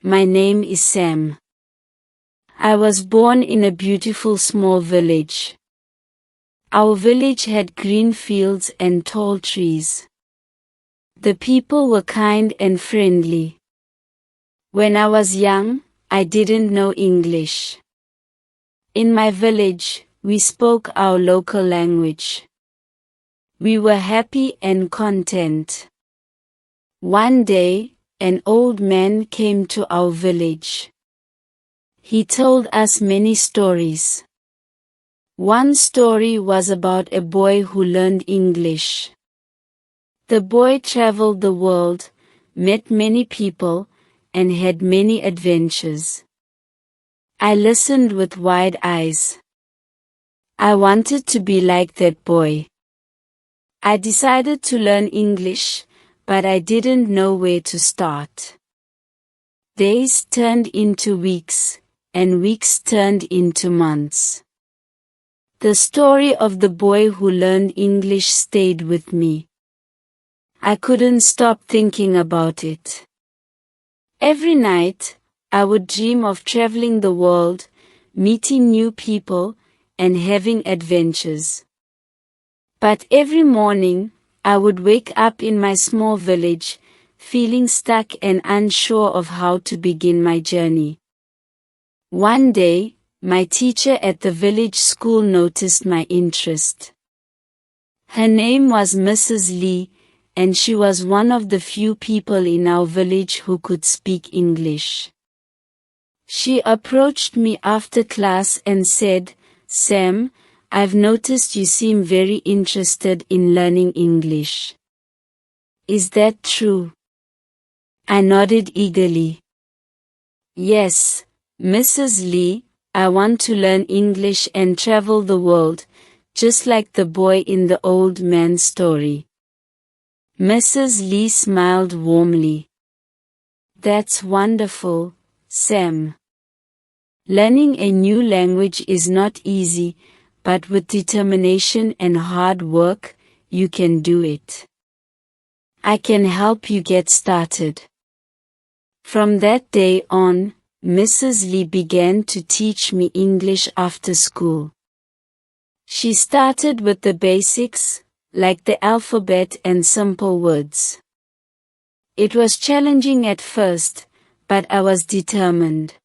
my name is Sam. I was born in a beautiful small village. Our village had green fields and tall trees. The people were kind and friendly. When I was young, I didn't know English. In my village, we spoke our local language. We were happy and content. One day, an old man came to our village. He told us many stories. One story was about a boy who learned English. The boy traveled the world, met many people, and had many adventures. I listened with wide eyes. I wanted to be like that boy. I decided to learn English, but I didn't know where to start. Days turned into weeks, and weeks turned into months. The story of the boy who learned English stayed with me. I couldn't stop thinking about it. Every night, I would dream of traveling the world, meeting new people, and having adventures. But every morning, I would wake up in my small village, feeling stuck and unsure of how to begin my journey. One day, my teacher at the village school noticed my interest. Her name was Mrs. Lee, and she was one of the few people in our village who could speak English. She approached me after class and said, "Sam, I've noticed you seem very interested in learning English. Is that true?" I nodded eagerly. "Yes, Mrs. Lee, I want to learn English and travel the world, just like the boy in the old man's story." Mrs. Lee smiled warmly. "That's wonderful, Sam. Learning a new language is not easy, but with determination and hard work, you can do it. I can help you get started." From that day on, Mrs. Lee began to teach me English after school. She started with the basics, like the alphabet and simple words. It was challenging at first, but I was determined.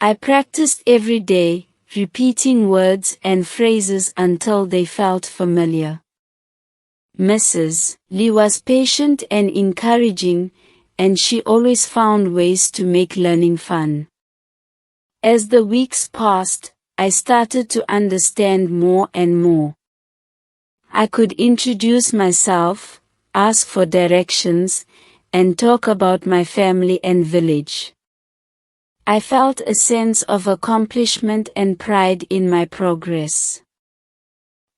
I practiced every day, repeating words and phrases until they felt familiar. Mrs. Lee was patient and encouraging, and she always found ways to make learning fun. As the weeks passed, I started to understand more and more. I could introduce myself, ask for directions, and talk about my family and village. I felt a sense of accomplishment and pride in my progress.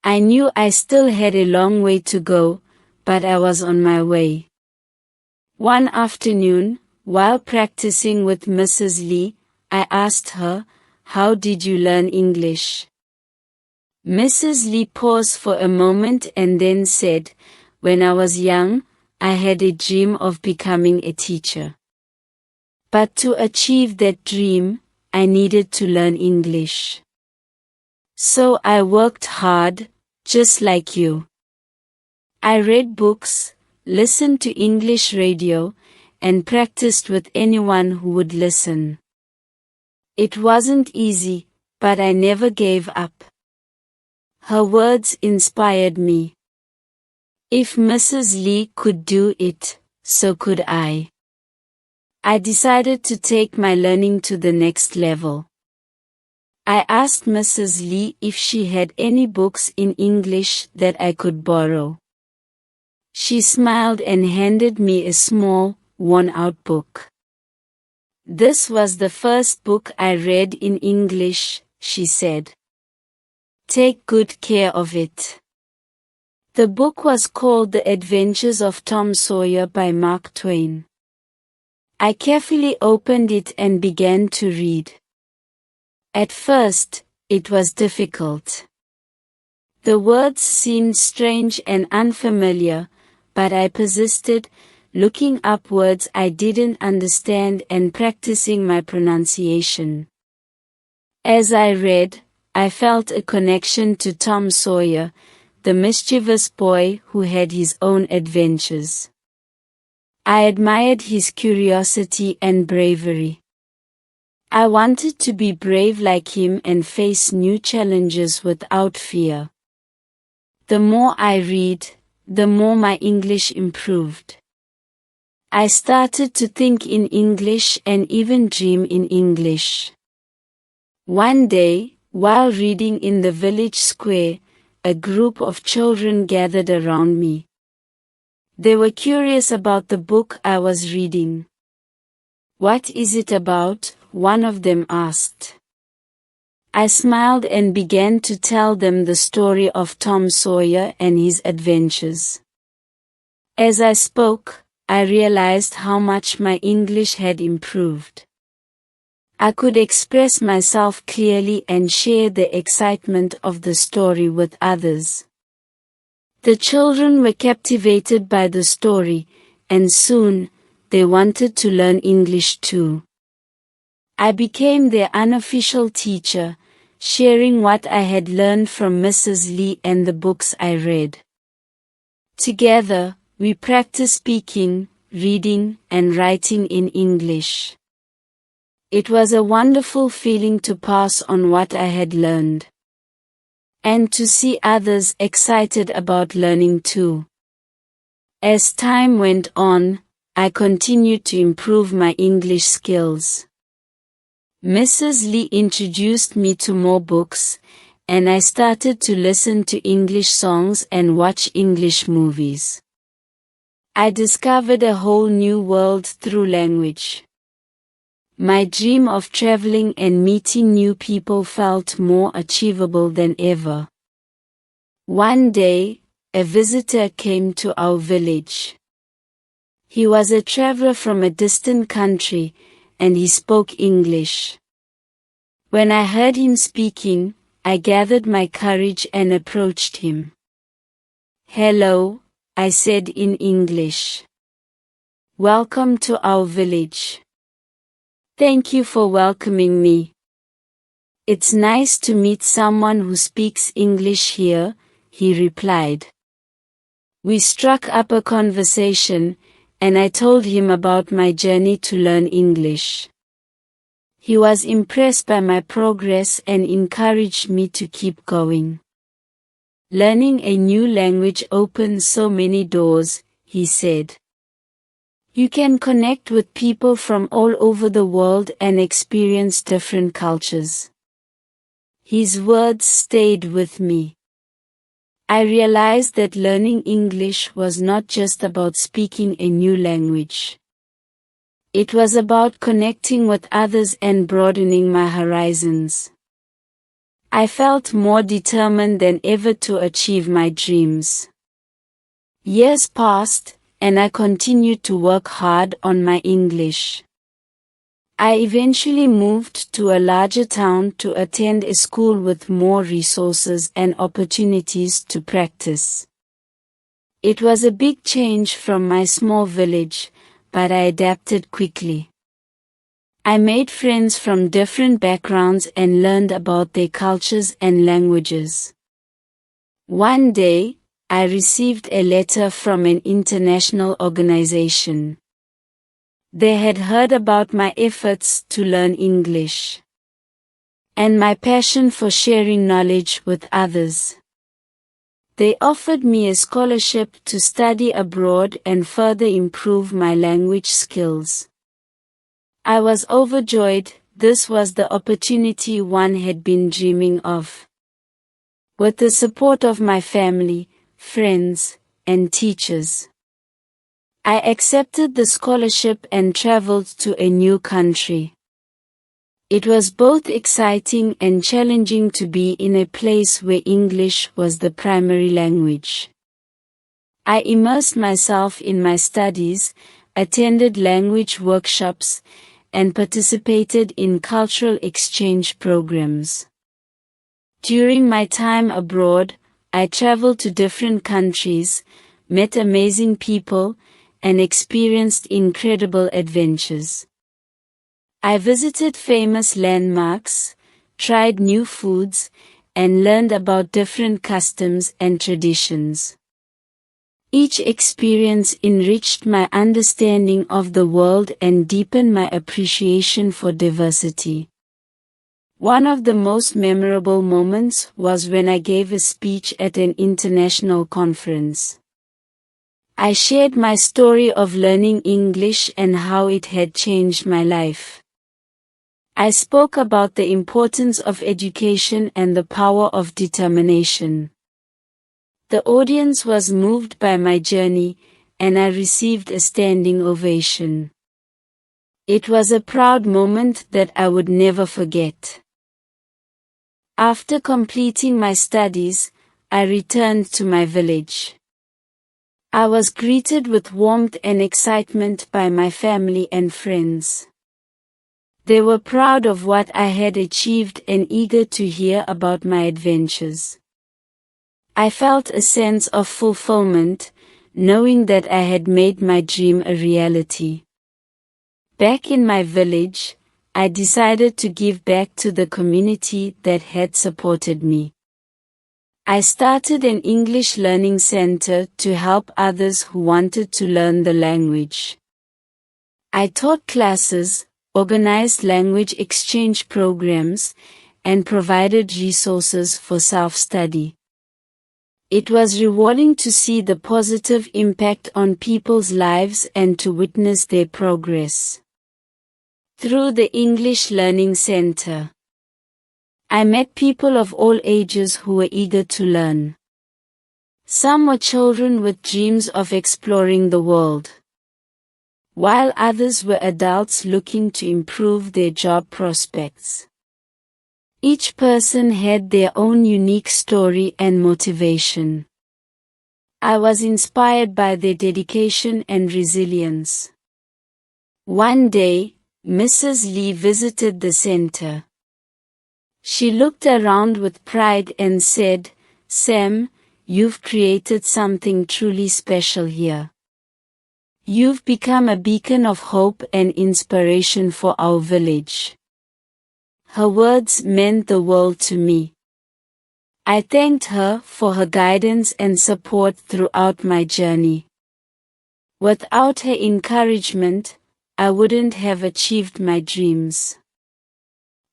I knew I still had a long way to go, but I was on my way. One afternoon, while practicing with Mrs. Lee, I asked her, "How did you learn English?" Mrs. Lee paused for a moment and then said, "When I was young, I had a dream of becoming a teacher. But to achieve that dream, I needed to learn English. So I worked hard, just like you. I read books, listened to English radio, and practiced with anyone who would listen. It wasn't easy, but I never gave up." Her words inspired me. If Mrs. Lee could do it, so could I. I decided to take my learning to the next level. I asked Mrs. Lee if she had any books in English that I could borrow. She smiled and handed me a small, worn-out book. "This was the first book I read in English," she said. "Take good care of it." The book was called The Adventures of Tom Sawyer by Mark Twain. I carefully opened it and began to read. At first, it was difficult. The words seemed strange and unfamiliar, but I persisted, looking up words I didn't understand and practicing my pronunciation. As I read, I felt a connection to Tom Sawyer, the mischievous boy who had his own adventures. I admired his curiosity and bravery. I wanted to be brave like him and face new challenges without fear. The more I read, the more my English improved. I started to think in English and even dream in English. One day, while reading in the village square, a group of children gathered around me. They were curious about the book I was reading. "What is it about?" one of them asked. I smiled and began to tell them the story of Tom Sawyer and his adventures. As I spoke, I realized how much my English had improved. I could express myself clearly and share the excitement of the story with others. The children were captivated by the story, and soon, they wanted to learn English too. I became their unofficial teacher, sharing what I had learned from Mrs. Lee and the books I read. Together, we practiced speaking, reading, and writing in English. It was a wonderful feeling to pass on what I had learned. And to see others excited about learning too. As time went on, I continued to improve my English skills. Mrs. Lee introduced me to more books, and I started to listen to English songs and watch English movies. I discovered a whole new world through language. My dream of traveling and meeting new people felt more achievable than ever. One day, a visitor came to our village. He was a traveler from a distant country, and he spoke English. When I heard him speaking, I gathered my courage and approached him. "Hello," I said in English. "Welcome to our village. Thank you for welcoming me. It's nice to meet someone who speaks English here," he replied. We struck up a conversation, and I told him about my journey to learn English. He was impressed by my progress and encouraged me to keep going. "Learning a new language opens so many doors," he said. "You can connect with people from all over the world and experience different cultures." His words stayed with me. I realized that learning English was not just about speaking a new language. It was about connecting with others and broadening my horizons. I felt more determined than ever to achieve my dreams. Years passed, and I continued to work hard on my English. I eventually moved to a larger town to attend a school with more resources and opportunities to practice. It was a big change from my small village, but I adapted quickly. I made friends from different backgrounds and learned about their cultures and languages. One day, I received a letter from an international organization. They had heard about my efforts to learn English and my passion for sharing knowledge with others. They offered me a scholarship to study abroad and further improve my language skills. I was overjoyed. This was the opportunity one had been dreaming of. With the support of my family, friends, and teachers, I accepted the scholarship and traveled to a new country. It was both exciting and challenging to be in a place where English was the primary language. I immersed myself in my studies, attended language workshops, and participated in cultural exchange programs. During my time abroad, I traveled to different countries, met amazing people, and experienced incredible adventures. I visited famous landmarks, tried new foods, and learned about different customs and traditions. Each experience enriched my understanding of the world and deepened my appreciation for diversity. One of the most memorable moments was when I gave a speech at an international conference. I shared my story of learning English and how it had changed my life. I spoke about the importance of education and the power of determination. The audience was moved by my journey, and I received a standing ovation. It was a proud moment that I would never forget. After completing my studies, I returned to my village. I was greeted with warmth and excitement by my family and friends. They were proud of what I had achieved and eager to hear about my adventures. I felt a sense of fulfillment, knowing that I had made my dream a reality. Back in my village, I decided to give back to the community that had supported me. I started an English learning center to help others who wanted to learn the language. I taught classes, organized language exchange programs, and provided resources for self-study. It was rewarding to see the positive impact on people's lives and to witness their progress. Through the English Learning Center, I met people of all ages who were eager to learn. Some were children with dreams of exploring the world, while others were adults looking to improve their job prospects. Each person had their own unique story and motivation. I was inspired by their dedication and resilience. One day, Mrs. Lee visited the center. She looked around with pride and said, "Sam, you've created something truly special here. You've become a beacon of hope and inspiration for our village." Her words meant the world to me. I thanked her for her guidance and support throughout my journey. Without her encouragement, I wouldn't have achieved my dreams.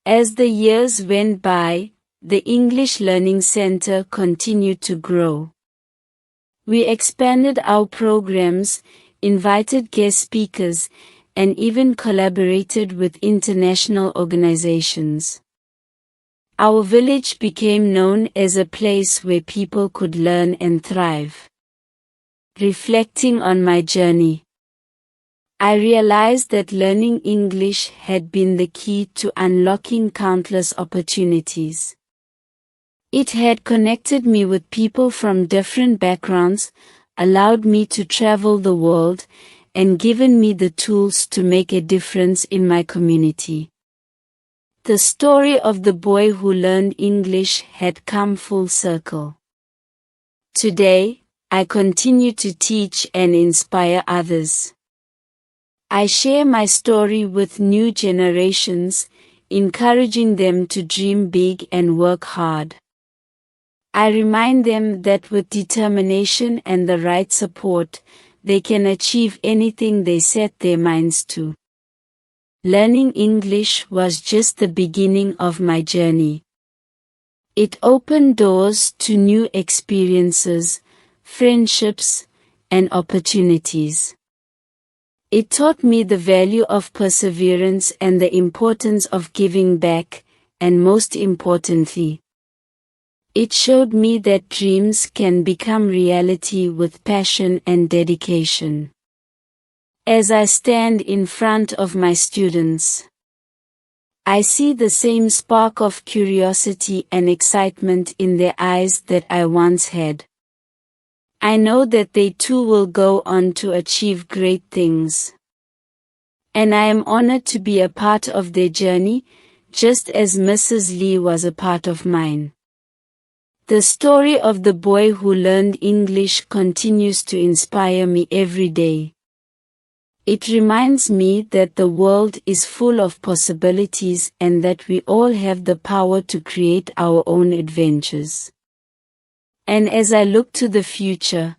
As the years went by, the English Learning Center continued to grow. We expanded our programs, invited guest speakers, and even collaborated with international organizations. Our village became known as a place where people could learn and thrive. Reflecting on my journey, I realized that learning English had been the key to unlocking countless opportunities. It had connected me with people from different backgrounds, allowed me to travel the world, and given me the tools to make a difference in my community. The story of the boy who learned English had come full circle. Today, I continue to teach and inspire others. I share my story with new generations, encouraging them to dream big and work hard. I remind them that with determination and the right support, they can achieve anything they set their minds to. Learning English was just the beginning of my journey. It opened doors to new experiences, friendships, and opportunities. It taught me the value of perseverance and the importance of giving back, and most importantly, it showed me that dreams can become reality with passion and dedication. As I stand in front of my students, I see the same spark of curiosity and excitement in their eyes that I once had. I know that they too will go on to achieve great things. And I am honored to be a part of their journey, just as Mrs. Lee was a part of mine. The story of the boy who learned English continues to inspire me every day. It reminds me that the world is full of possibilities and that we all have the power to create our own adventures. And as I look to the future,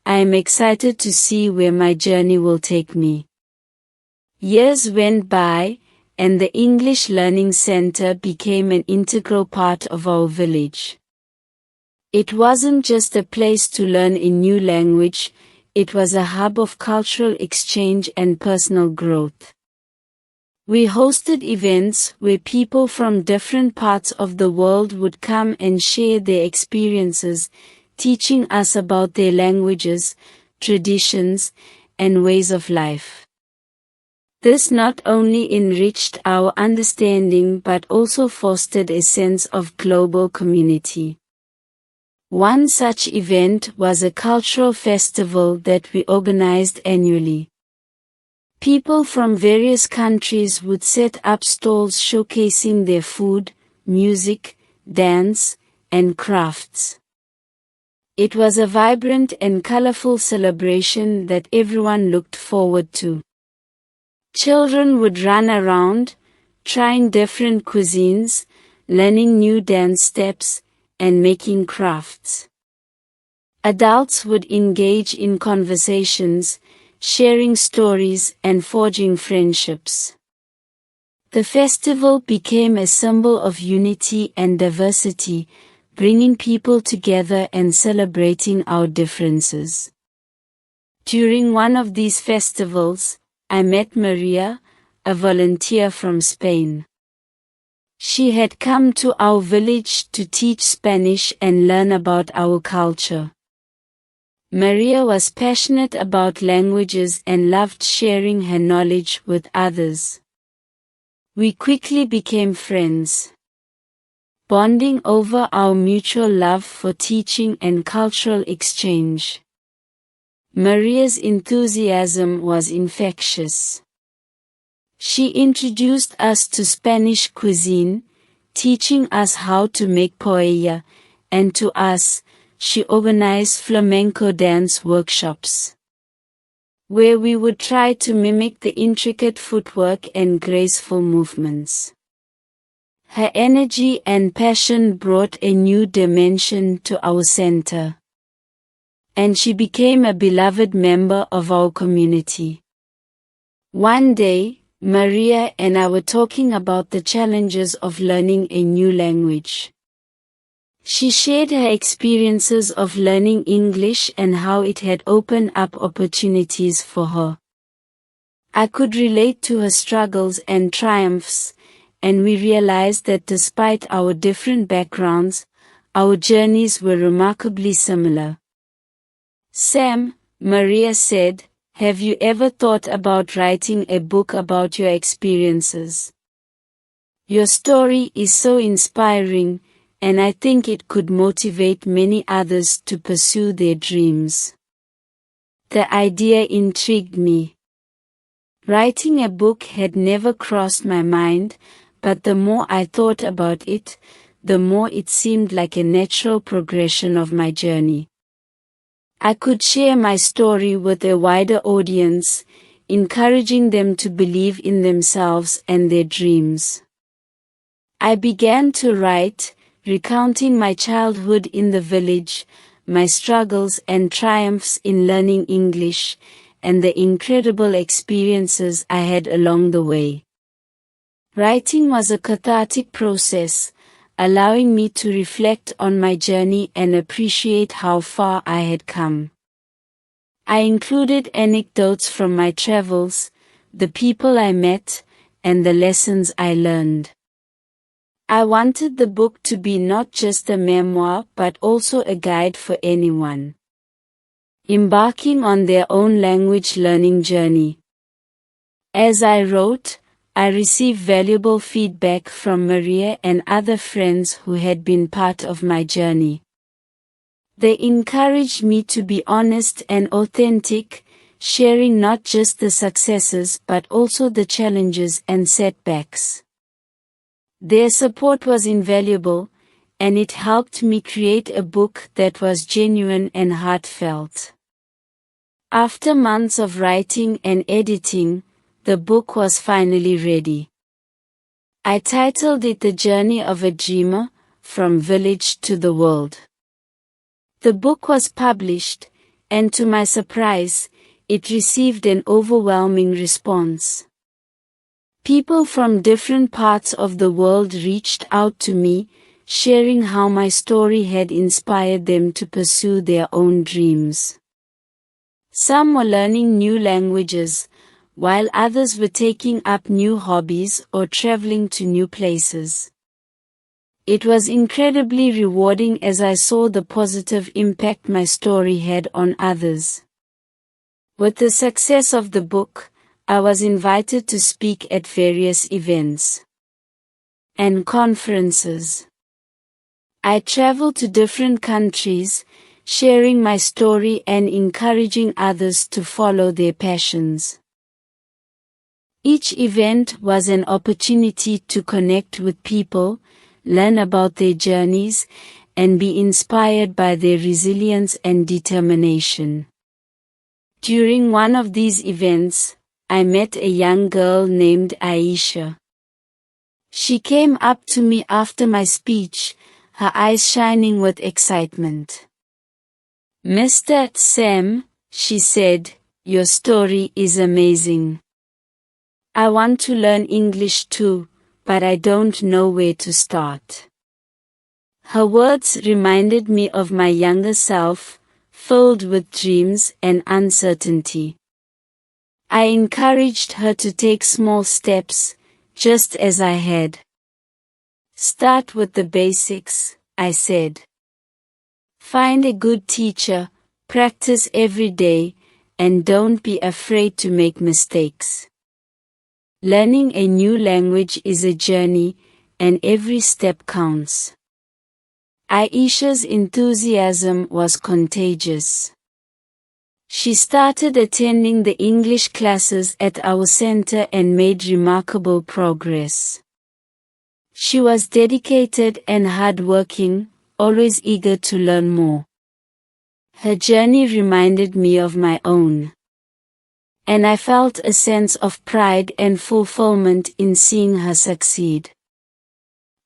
I am excited to see where my journey will take me. Years went by, and the English Learning Center became an integral part of our village. It wasn't just a place to learn a new language, it was a hub of cultural exchange and personal growth. We hosted events where people from different parts of the world would come and share their experiences, teaching us about their languages, traditions, and ways of life. This not only enriched our understanding but also fostered a sense of global community. One such event was a cultural festival that we organized annually. People from various countries would set up stalls showcasing their food, music, dance, and crafts. It was a vibrant and colorful celebration that everyone looked forward to. Children would run around, trying different cuisines, learning new dance steps, and making crafts. Adults would engage in conversations, sharing stories and forging friendships. The festival became a symbol of unity and diversity, bringing people together and celebrating our differences. During one of these festivals, I met Maria, a volunteer from Spain. She had come to our village to teach Spanish and learn about our culture. Maria was passionate about languages and loved sharing her knowledge with others. We quickly became friends, bonding over our mutual love for teaching and cultural exchange. Maria's enthusiasm was infectious. She introduced us to Spanish cuisine, teaching us how to make paella, and to us, she organized flamenco dance workshops, where we would try to mimic the intricate footwork and graceful movements. Her energy and passion brought a new dimension to our center, and she became a beloved member of our community. One day, Maria and I were talking about the challenges of learning a new language. She shared her experiences of learning English and how it had opened up opportunities for her. I could relate to her struggles and triumphs, and we realized that despite our different backgrounds, our journeys were remarkably similar. Sam, Maria said, have you ever thought about writing a book about your experiences? Your story is so inspiring, and I think it could motivate many others to pursue their dreams. The idea intrigued me. Writing a book had never crossed my mind, but the more I thought about it, the more it seemed like a natural progression of my journey. I could share my story with a wider audience, encouraging them to believe in themselves and their dreams. I began to write, recounting my childhood in the village, my struggles and triumphs in learning English, and the incredible experiences I had along the way. Writing was a cathartic process, allowing me to reflect on my journey and appreciate how far I had come. I included anecdotes from my travels, the people I met, and the lessons I learned. I wanted the book to be not just a memoir but also a guide for anyone embarking on their own language learning journey. As I wrote, I received valuable feedback from Maria and other friends who had been part of my journey. They encouraged me to be honest and authentic, sharing not just the successes but also the challenges and setbacks. Their support was invaluable, and it helped me create a book that was genuine and heartfelt. After months of writing and editing, the book was finally ready. I titled it The Journey of a Dreamer, From Village to the World. The book was published, and to my surprise, it received an overwhelming response. People from different parts of the world reached out to me, sharing how my story had inspired them to pursue their own dreams. Some were learning new languages, while others were taking up new hobbies or traveling to new places. It was incredibly rewarding as I saw the positive impact my story had on others. With the success of the book, I was invited to speak at various events and conferences. I traveled to different countries, sharing my story and encouraging others to follow their passions. Each event was an opportunity to connect with people, learn about their journeys, and be inspired by their resilience and determination. During one of these events, I met a young girl named Aisha. She came up to me after my speech, her eyes shining with excitement. "Mr. Sam," she said, "your story is amazing. I want to learn English too, but I don't know where to start." Her words reminded me of my younger self, filled with dreams and uncertainty. I encouraged her to take small steps, just as I had. "Start with the basics," I said. "Find a good teacher, practice every day, and don't be afraid to make mistakes. Learning a new language is a journey, and every step counts." Aisha's enthusiasm was contagious. She started attending the English classes at our center and made remarkable progress. She was dedicated and hardworking, always eager to learn more. Her journey reminded me of my own, and I felt a sense of pride and fulfillment in seeing her succeed.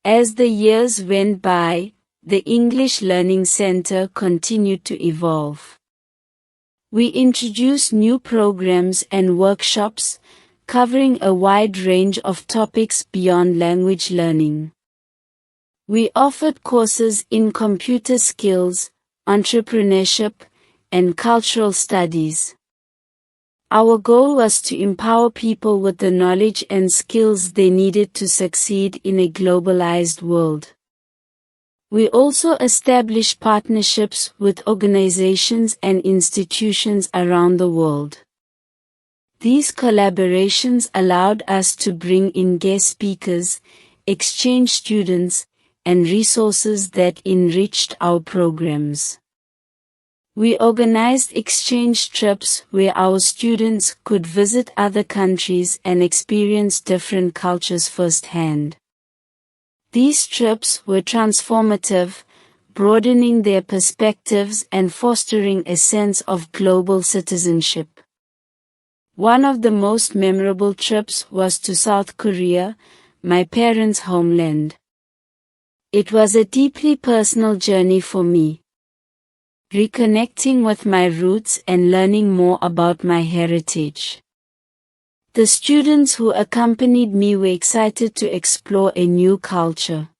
As the years went by, the English Learning Center continued to evolve. We introduced new programs and workshops, covering a wide range of topics beyond language learning. We offered courses in computer skills, entrepreneurship, and cultural studies. Our goal was to empower people with the knowledge and skills they needed to succeed in a globalized world. We also established partnerships with organizations and institutions around the world. These collaborations allowed us to bring in guest speakers, exchange students, and resources that enriched our programs. We organized exchange trips where our students could visit other countries and experience different cultures firsthand. These trips were transformative, broadening their perspectives and fostering a sense of global citizenship. One of the most memorable trips was to South Korea, my parents' homeland. It was a deeply personal journey for me, reconnecting with my roots and learning more about my heritage. The students who accompanied me were excited to explore a new culture.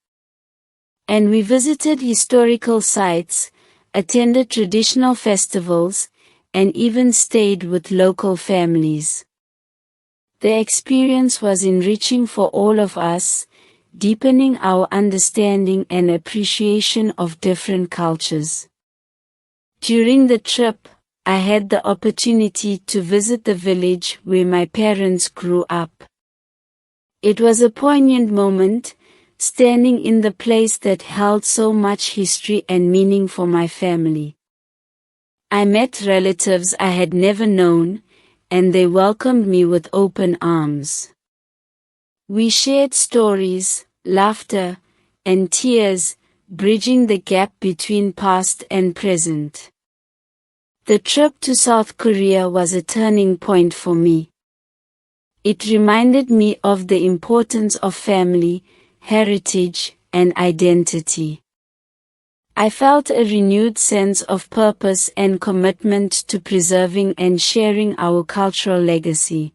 And we visited historical sites, attended traditional festivals, and even stayed with local families. The experience was enriching for all of us, deepening our understanding and appreciation of different cultures. During the trip, I had the opportunity to visit the village where my parents grew up. It was a poignant moment, standing in the place that held so much history and meaning for my family. I met relatives I had never known, and they welcomed me with open arms. We shared stories, laughter, and tears, bridging the gap between past and present. The trip to South Korea was a turning point for me. It reminded me of the importance of family, heritage, and identity. I felt a renewed sense of purpose and commitment to preserving and sharing our cultural legacy.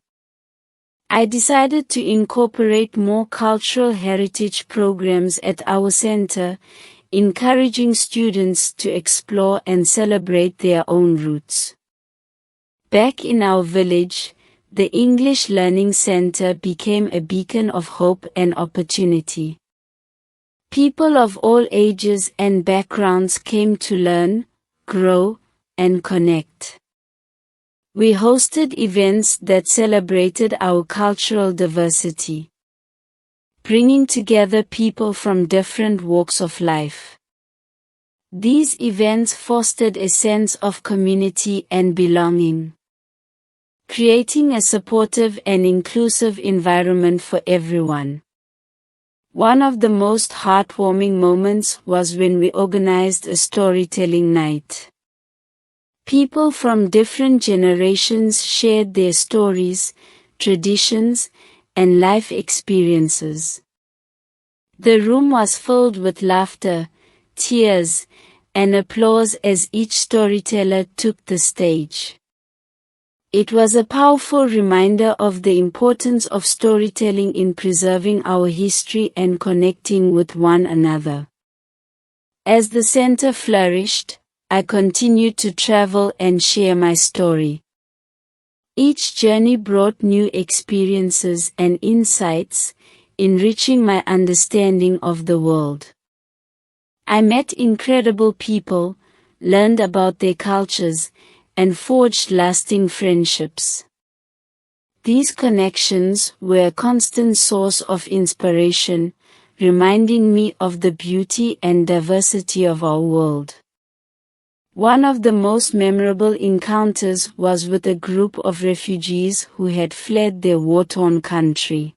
I decided to incorporate more cultural heritage programs at our center, encouraging students to explore and celebrate their own roots. Back in our village, the English Learning Center became a beacon of hope and opportunity. People of all ages and backgrounds came to learn, grow, and connect. We hosted events that celebrated our cultural diversity, bringing together people from different walks of life. These events fostered a sense of community and belonging, creating a supportive and inclusive environment for everyone. One of the most heartwarming moments was when we organized a storytelling night. People from different generations shared their stories, traditions, and life experiences. The room was filled with laughter, tears, and applause as each storyteller took the stage. It was a powerful reminder of the importance of storytelling in preserving our history and connecting with one another. As the center flourished, I continued to travel and share my story. Each journey brought new experiences and insights, enriching my understanding of the world. I met incredible people, learned about their cultures, and forged lasting friendships. These connections were a constant source of inspiration, reminding me of the beauty and diversity of our world. One of the most memorable encounters was with a group of refugees who had fled their war-torn country.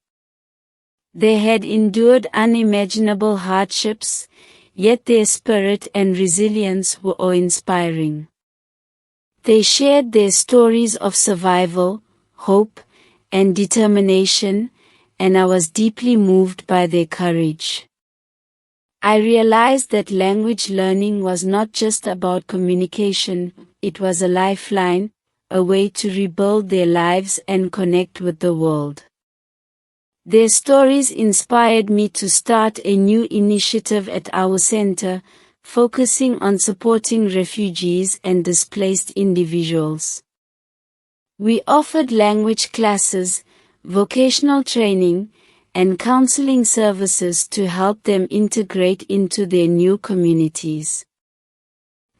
They had endured unimaginable hardships, yet their spirit and resilience were awe-inspiring. They shared their stories of survival, hope, and determination, and I was deeply moved by their courage. I realized that language learning was not just about communication, it was a lifeline, a way to rebuild their lives and connect with the world. Their stories inspired me to start a new initiative at our center, focusing on supporting refugees and displaced individuals. We offered language classes, vocational training, and counseling services to help them integrate into their new communities.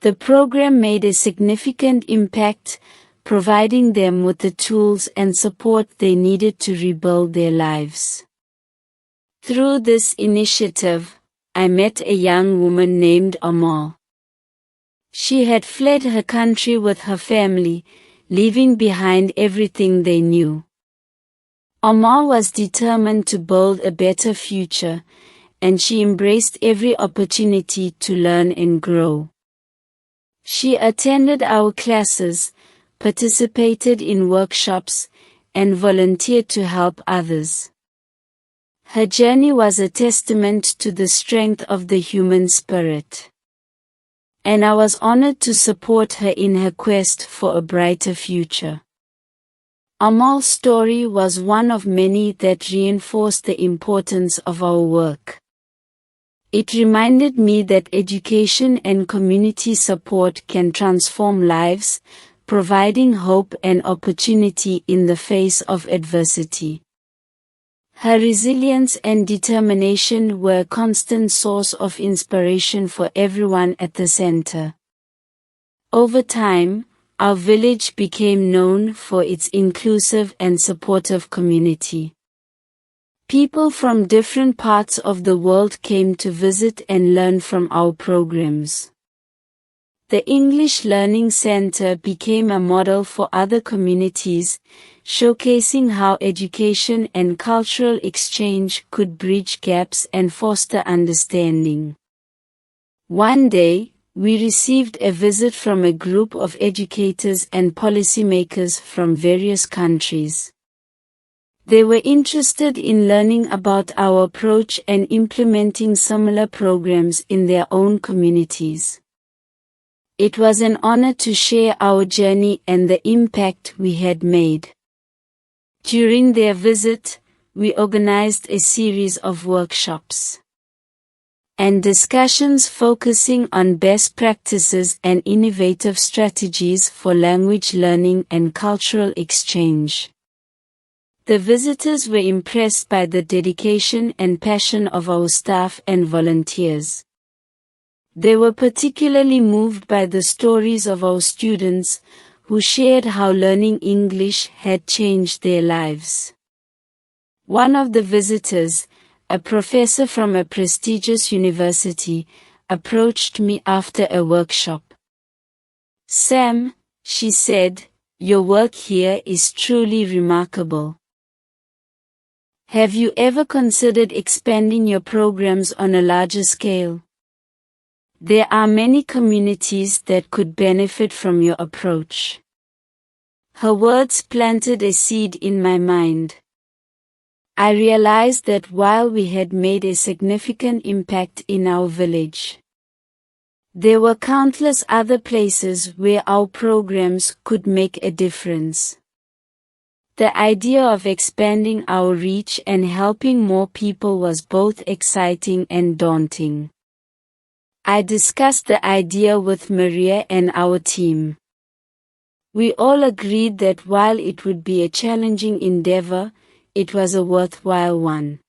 The program made a significant impact, providing them with the tools and support they needed to rebuild their lives. Through this initiative, I met a young woman named Amal. She had fled her country with her family, leaving behind everything they knew. Amal was determined to build a better future, and she embraced every opportunity to learn and grow. She attended our classes, participated in workshops, and volunteered to help others. Her journey was a testament to the strength of the human spirit. And I was honored to support her in her quest for a brighter future. Amal's story was one of many that reinforced the importance of our work. It reminded me that education and community support can transform lives, providing hope and opportunity in the face of adversity. Her resilience and determination were a constant source of inspiration for everyone at the center. Over time, our village became known for its inclusive and supportive community. People from different parts of the world came to visit and learn from our programs. The English Learning Center became a model for other communities, showcasing how education and cultural exchange could bridge gaps and foster understanding. One day, we received a visit from a group of educators and policymakers from various countries. They were interested in learning about our approach and implementing similar programs in their own communities. It was an honor to share our journey and the impact we had made. During their visit, we organized a series of workshops and discussions focusing on best practices and innovative strategies for language learning and cultural exchange. The visitors were impressed by the dedication and passion of our staff and volunteers. They were particularly moved by the stories of our students, who shared how learning English had changed their lives. One of the visitors, a professor from a prestigious university, approached me after a workshop. "Sam," she said, "your work here is truly remarkable. Have you ever considered expanding your programs on a larger scale? There are many communities that could benefit from your approach." Her words planted a seed in my mind. I realized that while we had made a significant impact in our village, there were countless other places where our programs could make a difference. The idea of expanding our reach and helping more people was both exciting and daunting. I discussed the idea with Maria and our team. We all agreed that while it would be a challenging endeavor, it was a worthwhile one.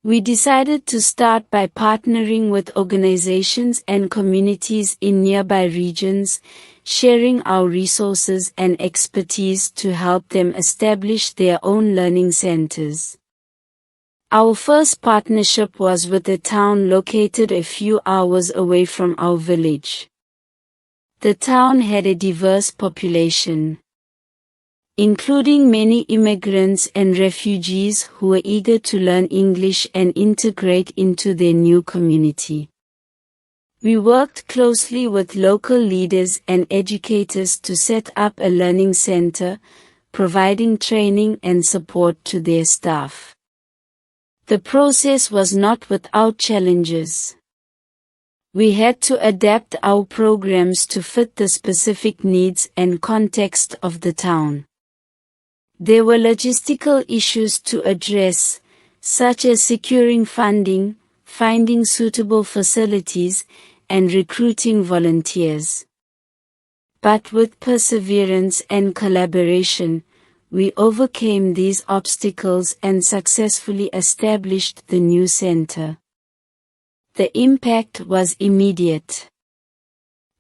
We decided to start by partnering with organizations and communities in nearby regions, sharing our resources and expertise to help them establish their own learning centers. Our first partnership was with a town located a few hours away from our village. The town had a diverse population, including many immigrants and refugees who were eager to learn English and integrate into their new community. We worked closely with local leaders and educators to set up a learning center, providing training and support to their staff. The process was not without challenges. We had to adapt our programs to fit the specific needs and context of the town. There were logistical issues to address, such as securing funding, finding suitable facilities, and recruiting volunteers. But with perseverance and collaboration, we overcame these obstacles and successfully established the new center. The impact was immediate.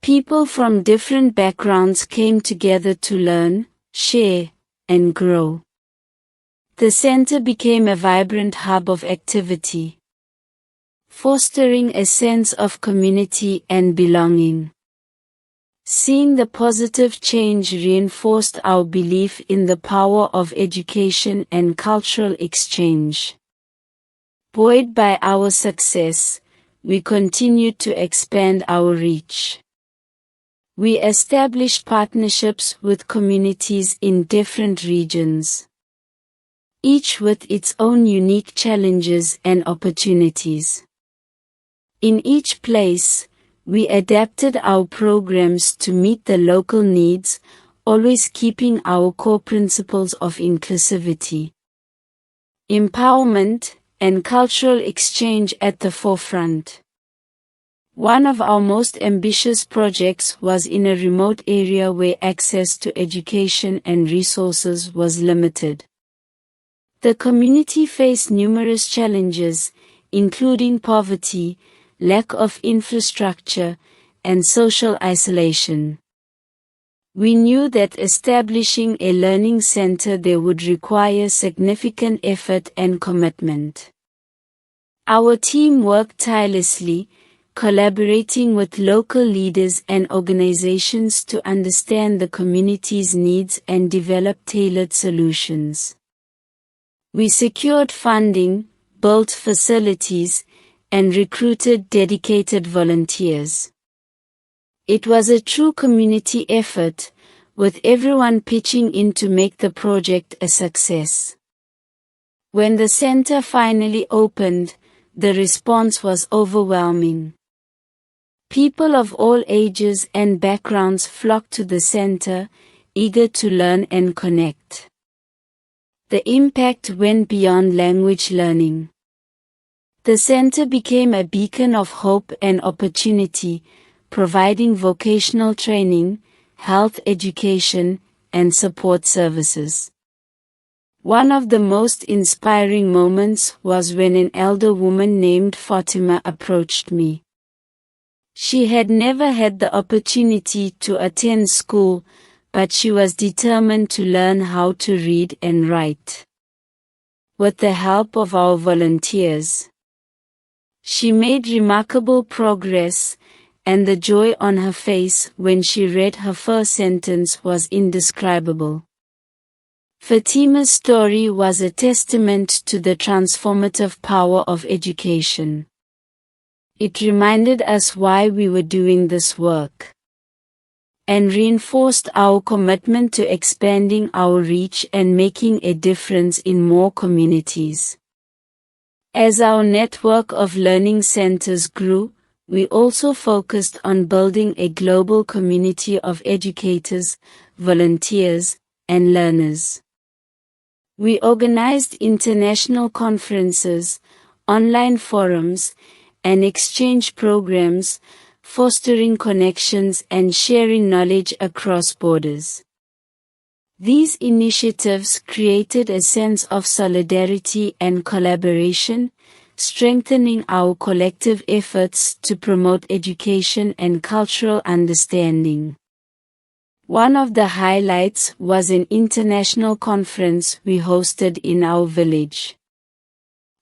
People from different backgrounds came together to learn, share, and grow. The center became a vibrant hub of activity, fostering a sense of community and belonging. Seeing the positive change reinforced our belief in the power of education and cultural exchange. Buoyed by our success, we continued to expand our reach. We established partnerships with communities in different regions, each with its own unique challenges and opportunities. In each place, we adapted our programs to meet the local needs, always keeping our core principles of inclusivity, empowerment, and cultural exchange at the forefront. One of our most ambitious projects was in a remote area where access to education and resources was limited. The community faced numerous challenges, including poverty, lack of infrastructure, and social isolation. We knew that establishing a learning center there would require significant effort and commitment. Our team worked tirelessly, collaborating with local leaders and organizations to understand the community's needs and develop tailored solutions. We secured funding, built facilities, and recruited dedicated volunteers. It was a true community effort, with everyone pitching in to make the project a success. When the center finally opened, the response was overwhelming. People of all ages and backgrounds flocked to the center, eager to learn and connect. The impact went beyond language learning. The center became a beacon of hope and opportunity, providing vocational training, health education, and support services. One of the most inspiring moments was when an elder woman named Fatima approached me. She had never had the opportunity to attend school, but she was determined to learn how to read and write. With the help of our volunteers, she made remarkable progress, and the joy on her face when she read her first sentence was indescribable. Fatima's story was a testament to the transformative power of education. It reminded us why we were doing this work, and reinforced our commitment to expanding our reach and making a difference in more communities. As our network of learning centers grew, we also focused on building a global community of educators, volunteers, and learners. We organized international conferences, online forums, and exchange programs, fostering connections and sharing knowledge across borders. These initiatives created a sense of solidarity and collaboration, strengthening our collective efforts to promote education and cultural understanding. One of the highlights was an international conference we hosted in our village.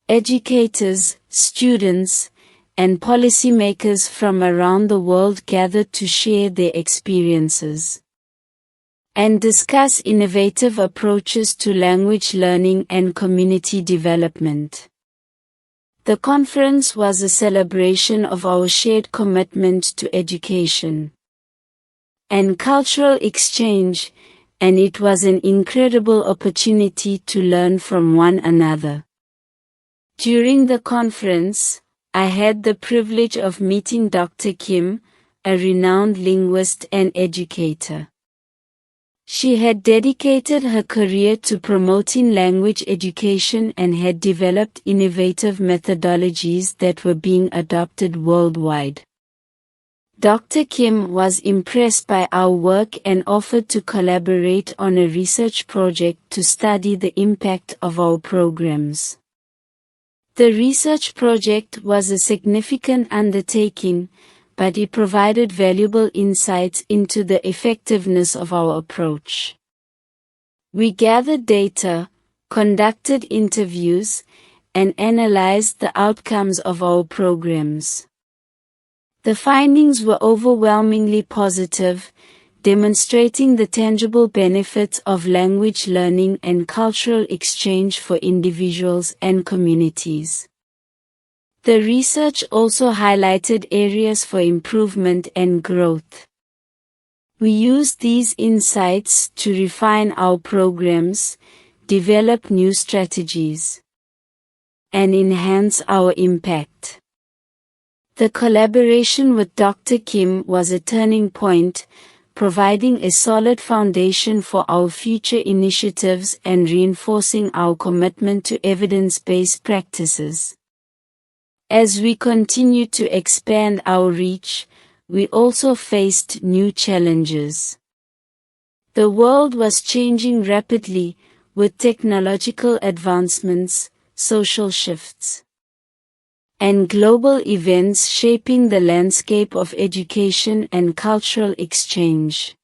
Educators, students, and policymakers from around the world gathered to share their experiences and discuss innovative approaches to language learning and community development. The conference was a celebration of our shared commitment to education and cultural exchange, and it was an incredible opportunity to learn from one another. During the conference, I had the privilege of meeting Dr. Kim, a renowned linguist and educator. She had dedicated her career to promoting language education and had developed innovative methodologies that were being adopted worldwide. Dr. Kim was impressed by our work and offered to collaborate on a research project to study the impact of our programs. The research project was a significant undertaking, but it provided valuable insights into the effectiveness of our approach. We gathered data, conducted interviews, and analyzed the outcomes of our programs. The findings were overwhelmingly positive, demonstrating the tangible benefits of language learning and cultural exchange for individuals and communities. The research also highlighted areas for improvement and growth. We used these insights to refine our programs, develop new strategies, and enhance our impact. The collaboration with Dr. Kim was a turning point, providing a solid foundation for our future initiatives and reinforcing our commitment to evidence-based practices. As we continue to expand our reach, we also faced new challenges. The world was changing rapidly, with technological advancements, social shifts, and global events shaping the landscape of education and cultural exchange.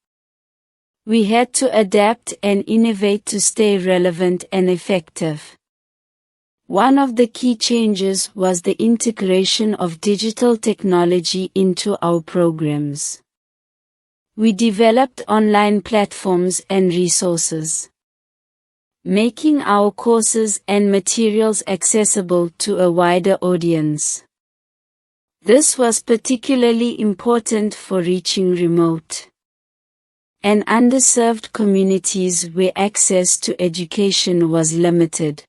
We had to adapt and innovate to stay relevant and effective. One of the key changes was the integration of digital technology into our programs. We developed online platforms and resources, making our courses and materials accessible to a wider audience. This was particularly important for reaching remote and underserved communities where access to education was limited.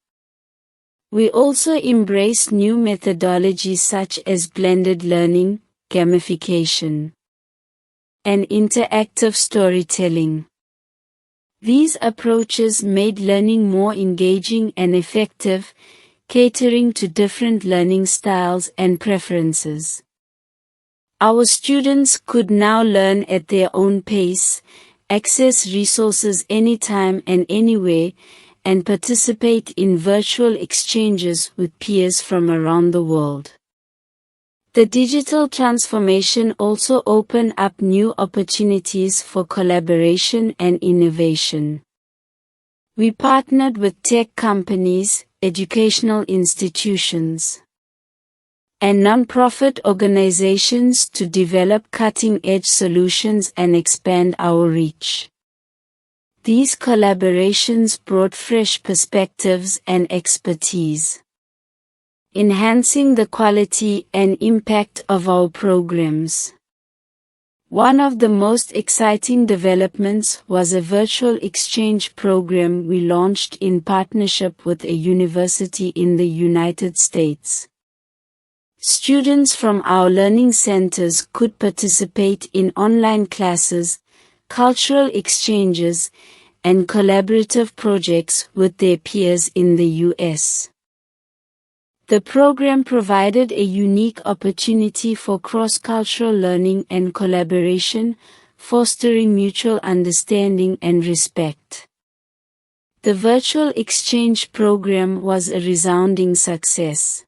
We also embraced new methodologies such as blended learning, gamification, and interactive storytelling. These approaches made learning more engaging and effective, catering to different learning styles and preferences. Our students could now learn at their own pace, access resources anytime and anywhere, and participate in virtual exchanges with peers from around the world. The digital transformation also opened up new opportunities for collaboration and innovation. We partnered with tech companies, educational institutions, and non-profit organizations to develop cutting-edge solutions and expand our reach. These collaborations brought fresh perspectives and expertise, enhancing the quality and impact of our programs. One of the most exciting developments was a virtual exchange program we launched in partnership with a university in the United States. Students from our learning centers could participate in online classes, cultural exchanges, and collaborative projects with their peers in the U.S. The program provided a unique opportunity for cross-cultural learning and collaboration, fostering mutual understanding and respect. The virtual exchange program was a resounding success.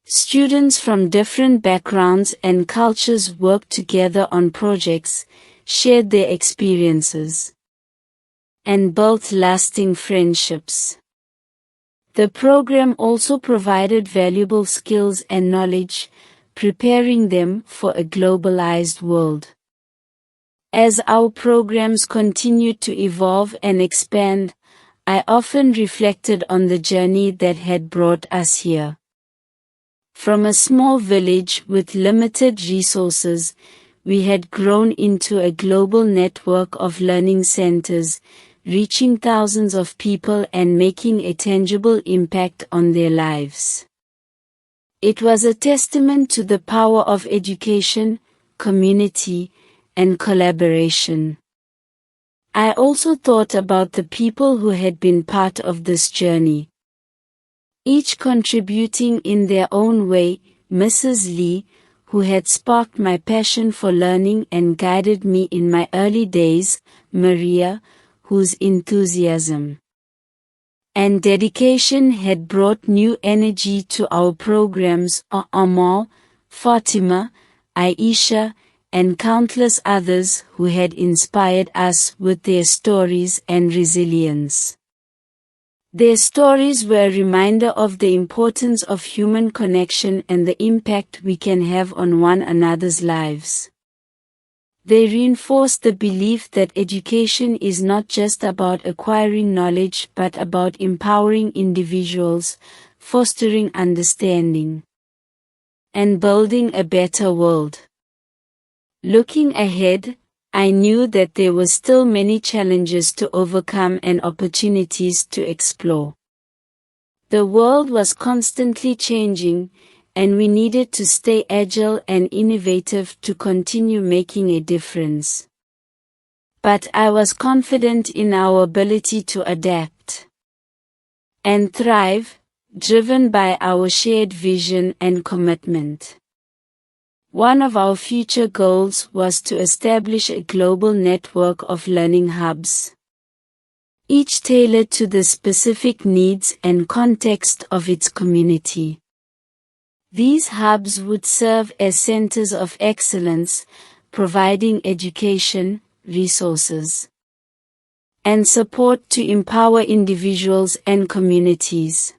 Students from different backgrounds and cultures worked together on projects, shared their experiences, and built lasting friendships. The program also provided valuable skills and knowledge, preparing them for a globalized world. As our programs continued to evolve and expand, I often reflected on the journey that had brought us here. From a small village with limited resources, we had grown into a global network of learning centers, reaching thousands of people and making a tangible impact on their lives. It was a testament to the power of education, community, and collaboration. I also thought about the people who had been part of this journey, each contributing in their own way. Mrs. Lee, who had sparked my passion for learning and guided me in my early days; Maria, whose enthusiasm and dedication had brought new energy to our programs; Amal, Fatima, Aisha, and countless others who had inspired us with their stories and resilience. Their stories were a reminder of the importance of human connection and the impact we can have on one another's lives. They reinforced the belief that education is not just about acquiring knowledge but about empowering individuals, fostering understanding, and building a better world. Looking ahead, I knew that there were still many challenges to overcome and opportunities to explore. The world was constantly changing, and we needed to stay agile and innovative to continue making a difference. But I was confident in our ability to adapt and thrive, driven by our shared vision and commitment. One of our future goals was to establish a global network of learning hubs, each tailored to the specific needs and context of its community. These hubs would serve as centers of excellence, providing education, resources, and support to empower individuals and communities.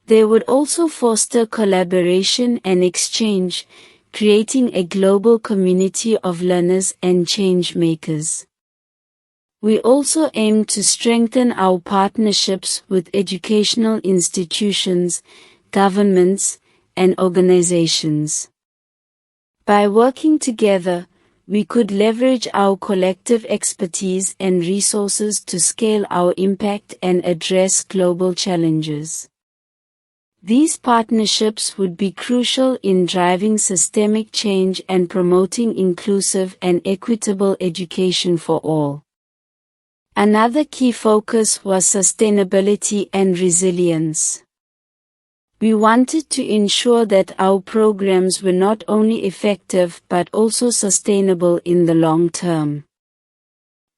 They would also foster collaboration and exchange, creating a global community of learners and change makers. We also aim to strengthen our partnerships with educational institutions, governments, and organizations. By working together, we could leverage our collective expertise and resources to scale our impact and address global challenges. These partnerships would be crucial in driving systemic change and promoting inclusive and equitable education for all. Another key focus was sustainability and resilience. We wanted to ensure that our programs were not only effective but also sustainable in the long term.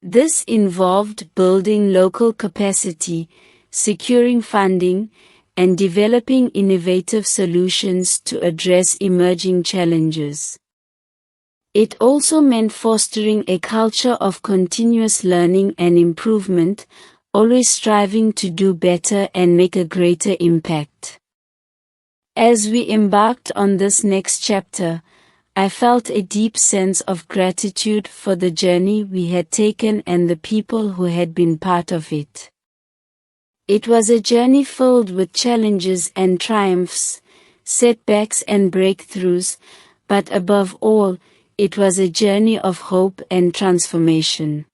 This involved building local capacity, securing funding, and developing innovative solutions to address emerging challenges. It also meant fostering a culture of continuous learning and improvement, always striving to do better and make a greater impact. As we embarked on this next chapter, I felt a deep sense of gratitude for the journey we had taken and the people who had been part of it. It was a journey filled with challenges and triumphs, setbacks and breakthroughs, but above all, it was a journey of hope and transformation.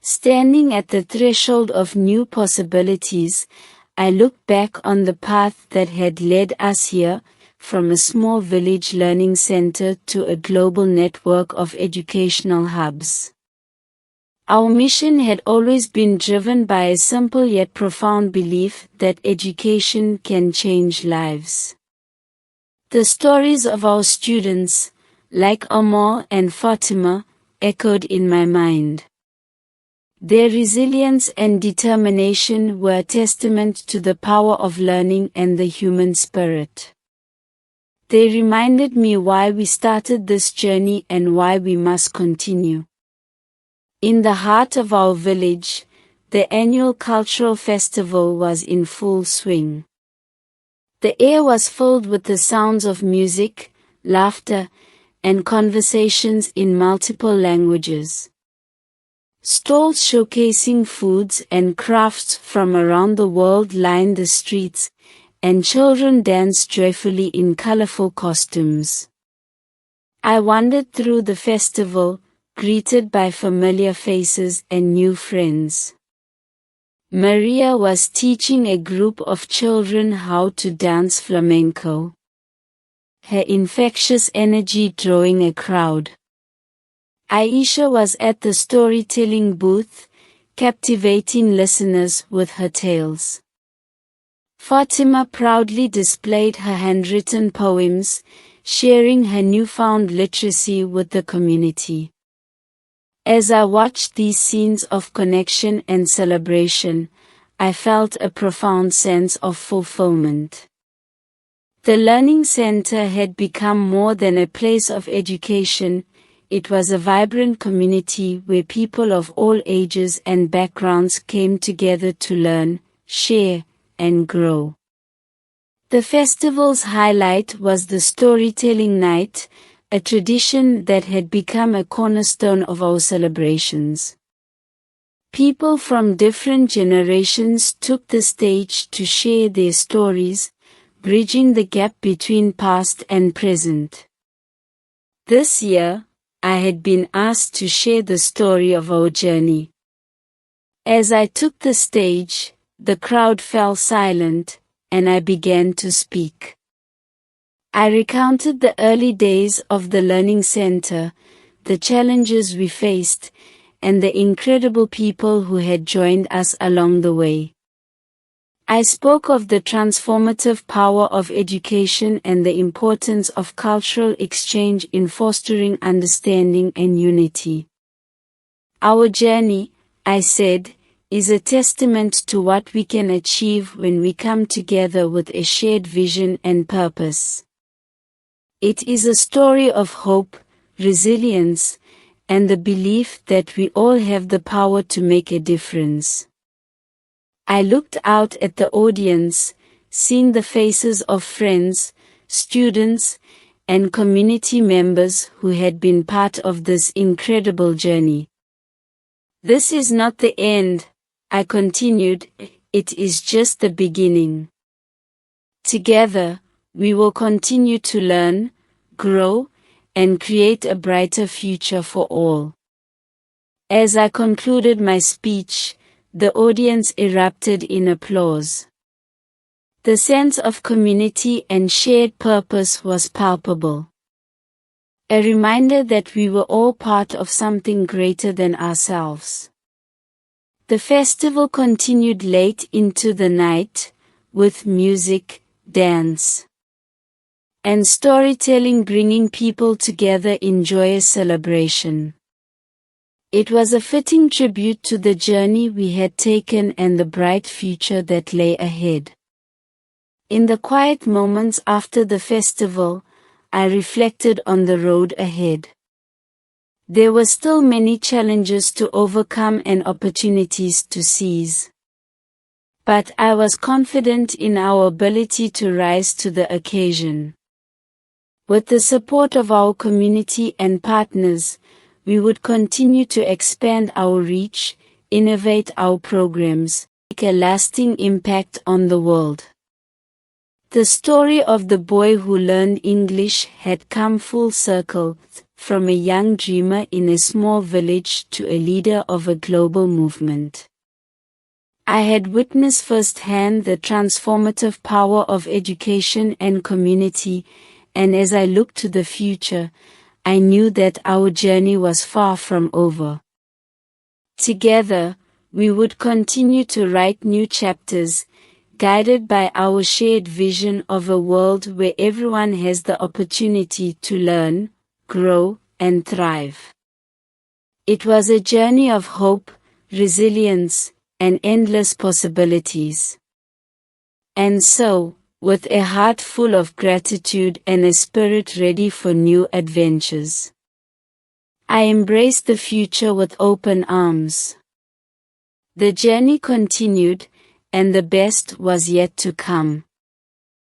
Standing at the threshold of new possibilities, I look back on the path that had led us here, from a small village learning center to a global network of educational hubs. Our mission had always been driven by a simple yet profound belief that education can change lives. The stories of our students, like Omar and Fatima, echoed in my mind. Their resilience and determination were a testament to the power of learning and the human spirit. They reminded me why we started this journey and why we must continue. In the heart of our village, the annual cultural festival was in full swing. The air was filled with the sounds of music, laughter, and conversations in multiple languages. Stalls showcasing foods and crafts from around the world lined the streets, and children danced joyfully in colorful costumes. I wandered through the festival, greeted by familiar faces and new friends. Maria was teaching a group of children how to dance flamenco, her infectious energy drawing a crowd. Aisha was at the storytelling booth, captivating listeners with her tales. Fatima proudly displayed her handwritten poems, sharing her newfound literacy with the community. As I watched these scenes of connection and celebration, I felt a profound sense of fulfillment. The Learning Center had become more than a place of education, it was a vibrant community where people of all ages and backgrounds came together to learn, share, and grow. The festival's highlight was the storytelling night, a tradition that had become a cornerstone of our celebrations. People from different generations took the stage to share their stories, bridging the gap between past and present. This year, I had been asked to share the story of our journey. As I took the stage, the crowd fell silent, and I began to speak. I recounted the early days of the Learning Center, the challenges we faced, and the incredible people who had joined us along the way. I spoke of the transformative power of education and the importance of cultural exchange in fostering understanding and unity. Our journey, I said, is a testament to what we can achieve when we come together with a shared vision and purpose. It is a story of hope, resilience, and the belief that we all have the power to make a difference. I looked out at the audience, seeing the faces of friends, students, and community members who had been part of this incredible journey. This is not the end, I continued, it is just the beginning. Together, we will continue to learn, grow, and create a brighter future for all. As I concluded my speech, the audience erupted in applause. The sense of community and shared purpose was palpable. A reminder that we were all part of something greater than ourselves. The festival continued late into the night, with music, dance, and storytelling bringing people together in joyous celebration. It was a fitting tribute to the journey we had taken and the bright future that lay ahead. In the quiet moments after the festival, I reflected on the road ahead. There were still many challenges to overcome and opportunities to seize. But I was confident in our ability to rise to the occasion. With the support of our community and partners, we would continue to expand our reach, innovate our programs, make a lasting impact on the world. The story of the boy who learned English had come full circle, from a young dreamer in a small village to a leader of a global movement. I had witnessed firsthand the transformative power of education and community, and as I looked to the future, I knew that our journey was far from over. Together, we would continue to write new chapters, guided by our shared vision of a world where everyone has the opportunity to learn, grow, and thrive. It was a journey of hope, resilience, and endless possibilities. And so, with a heart full of gratitude and a spirit ready for new adventures, I embraced the future with open arms. The journey continued, and the best was yet to come.